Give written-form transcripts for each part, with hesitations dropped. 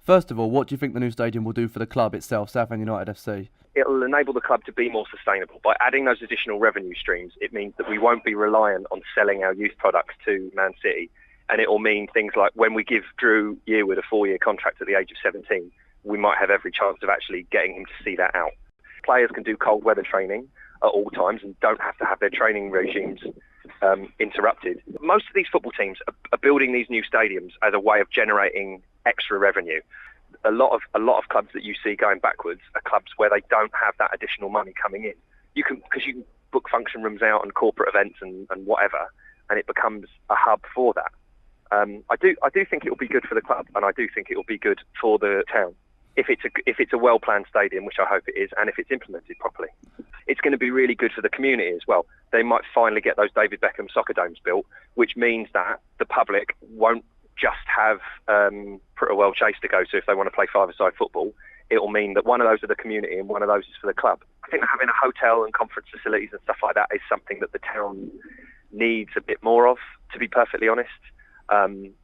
First of all, what do you think the new stadium will do for the club itself, Southend United FC? It'll enable the club to be more sustainable. By adding those additional revenue streams, it means that we won't be reliant on selling our youth products to Man City. And it will mean things like when we give Drew Yearwood a 4-year contract at the age of 17, we might have every chance of actually getting him to see that out. Players can do cold weather training at all times and don't have to have their training regimes interrupted. Most of these football teams are building these new stadiums as a way of generating extra revenue. A lot of clubs that you see going backwards are clubs where they don't have that additional money coming in. Because you can book function rooms out and corporate events and whatever, and it becomes a hub for that. I do think it will be good for the club, and I do think it will be good for the town if it's a well-planned stadium, which I hope it is, and if it's implemented properly. It's going to be really good for the community as well. They might finally get those David Beckham soccer domes built, which means that the public won't just have Prittlewell Chase to go to if they want to play five-a-side football. It will mean that one of those are the community and one of those is for the club. I think having a hotel and conference facilities and stuff like that is something that the town needs a bit more of, to be perfectly honest.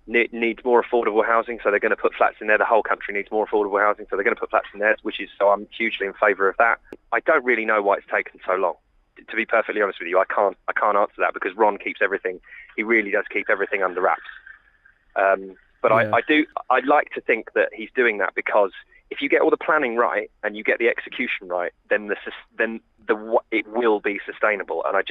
Needs more affordable housing, so they're going to put flats in there. The whole country needs more affordable housing, so they're going to put flats in there, so I'm hugely in favour of that. I don't really know why it's taken so long. To be perfectly honest with you, I can't answer that because Ron keeps everything. He really does keep everything under wraps. But yeah. I'd like to think that he's doing that because if you get all the planning right and you get the execution right, then it will be sustainable. And I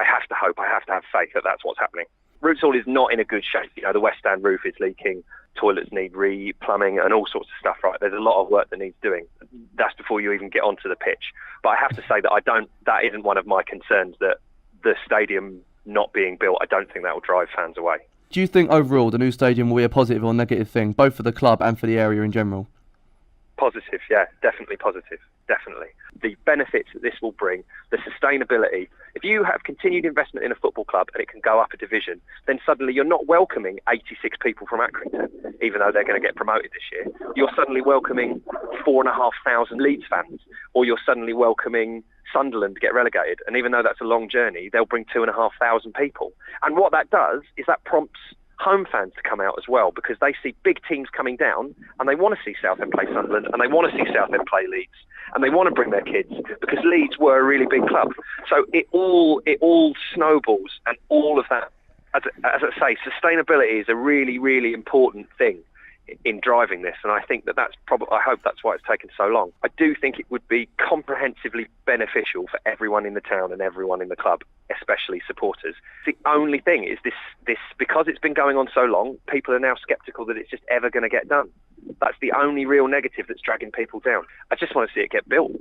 have to have faith that that's what's happening. Roots Hall is not in a good shape. You know, the west stand roof is leaking, toilets need re-plumbing and all sorts of stuff, right? There's a lot of work that needs doing. That's before you even get onto the pitch. But I have to say that that isn't one of my concerns, that the stadium not being built, I don't think that will drive fans away. Do you think overall the new stadium will be a positive or negative thing, both for the club and for the area in general? Positive, yeah, definitely positive, definitely. The benefits that this will bring, the sustainability. If you have continued investment in a football club and it can go up a division, then suddenly you're not welcoming 86 people from Accrington, even though they're going to get promoted this year. You're suddenly welcoming 4,500 Leeds fans, or you're suddenly welcoming Sunderland to get relegated. And even though that's a long journey, they'll bring 2,500 people. And what that does is that prompts home fans to come out as well, because they see big teams coming down and they want to see Southend play Sunderland and they want to see Southend play Leeds and they want to bring their kids because Leeds were a really big club. So it all snowballs, and all of that, as I say, sustainability is a really, really important thing in driving this, and I think I hope that's why it's taken so long. I do think it would be comprehensively beneficial for everyone in the town and everyone in the club, especially supporters. The only thing is this because it's been going on so long, people are now sceptical that it's just ever going to get done. That's the only real negative that's dragging people down. I just want to see it get built.